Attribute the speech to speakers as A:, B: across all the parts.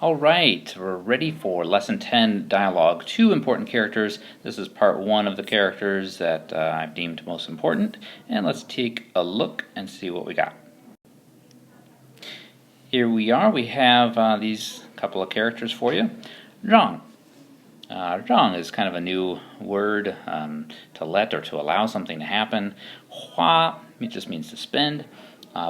A: All right, we're ready for Lesson 10 Dialogue. Two important characters. This is part one of the characters that I've deemed most important. And let's take a look and see what we got. Here we are. We have these couple of characters for you. 让. 让 is kind of a new word to let or to allow something to happen. 花 it just means to spend.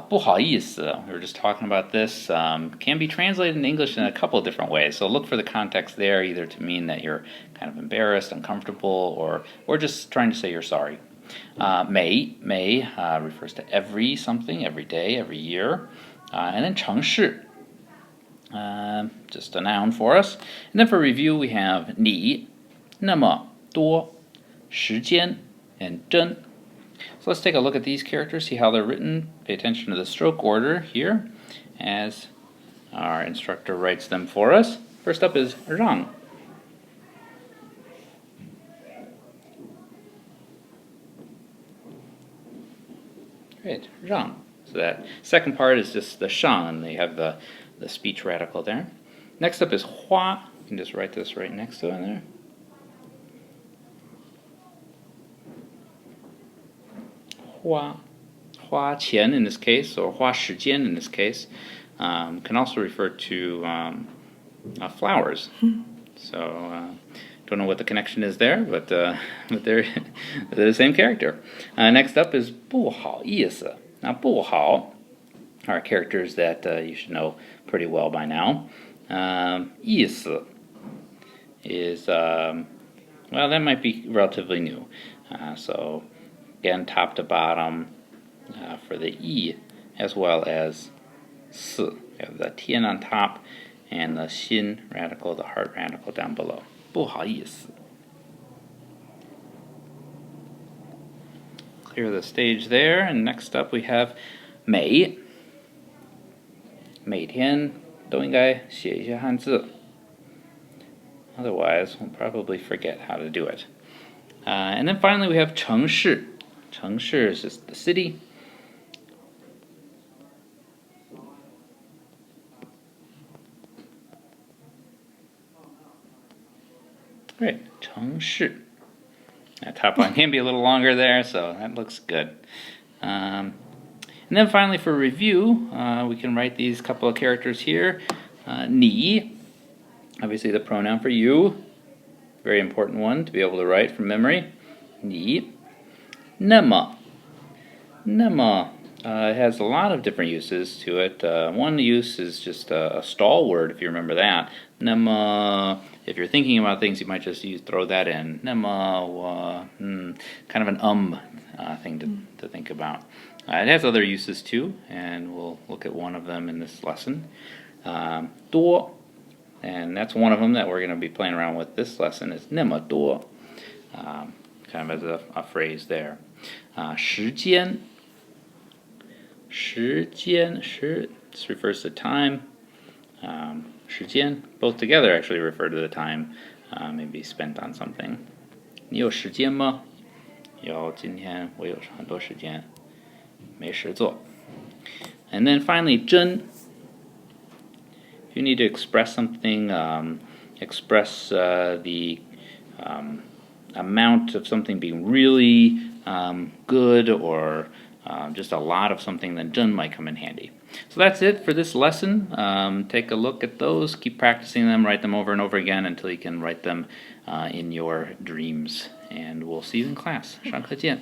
A: 不好意思, we were just talking about this, can be translated in English in a couple of different ways. So look for the context there, either to mean that you're kind of embarrassed, uncomfortable, or just trying to say you're sorry. 每 refers to every something, every day, every year. And then 城市, just a noun for us. And then for review we have 你, 那么多, 时间, and 真. So let's take a look at these characters, see how they're written. Pay attention to the stroke order here as our instructor writes them for us. First up is 让. Great, 让. So that second part is just the 上, and they have the speech radical there. Next up is 花. You can just write this right next to it there. 花钱 in this case, or 花时间 in this case, can also refer to flowers. So, don't know what the connection is there, but they're the same character. Next up is 不好意思. Now, 不好 are characters that you should know pretty well by now. 意思 is, well, that might be relatively new. So, again, top to bottom for the E, as well as 四. You have the tian on top and the xin radical, the heart radical down below. 不好意思. Clear the stage there, and next up we have 每. 每天都应该写一些汉字. Otherwise, we'll probably forget how to do it. And then finally we have 城市. 城市 is just the city. Great, 城市. That top line can be a little longer there, so that looks good. And then finally for review, we can write these couple of characters here. 你, obviously the pronoun for you, very important one to be able to write from memory. 你. 那么 it has a lot of different uses to it. One use is just a stall word, if you remember that. 那么, if you're thinking about things, you might just throw that in. 那么, kind of an thing to think about. It has other uses too, and we'll look at one of them in this lesson. 多, and that's one of them that we're going to be playing around with this lesson, is 那么多, kind of as a phrase there. 时间 this refers to time. 时间 both together actually refer to the time maybe spent on something. 你有时间吗? 有，今天我有很多时间，没事做. And then finally 真. If you need to express something, express the amount of something being really good, or just a lot of something, then 真 might come in handy. So that's it for this lesson. Take a look at those, keep practicing them, write them over and over again until you can write them in your dreams. And we'll see you in class. 上课见.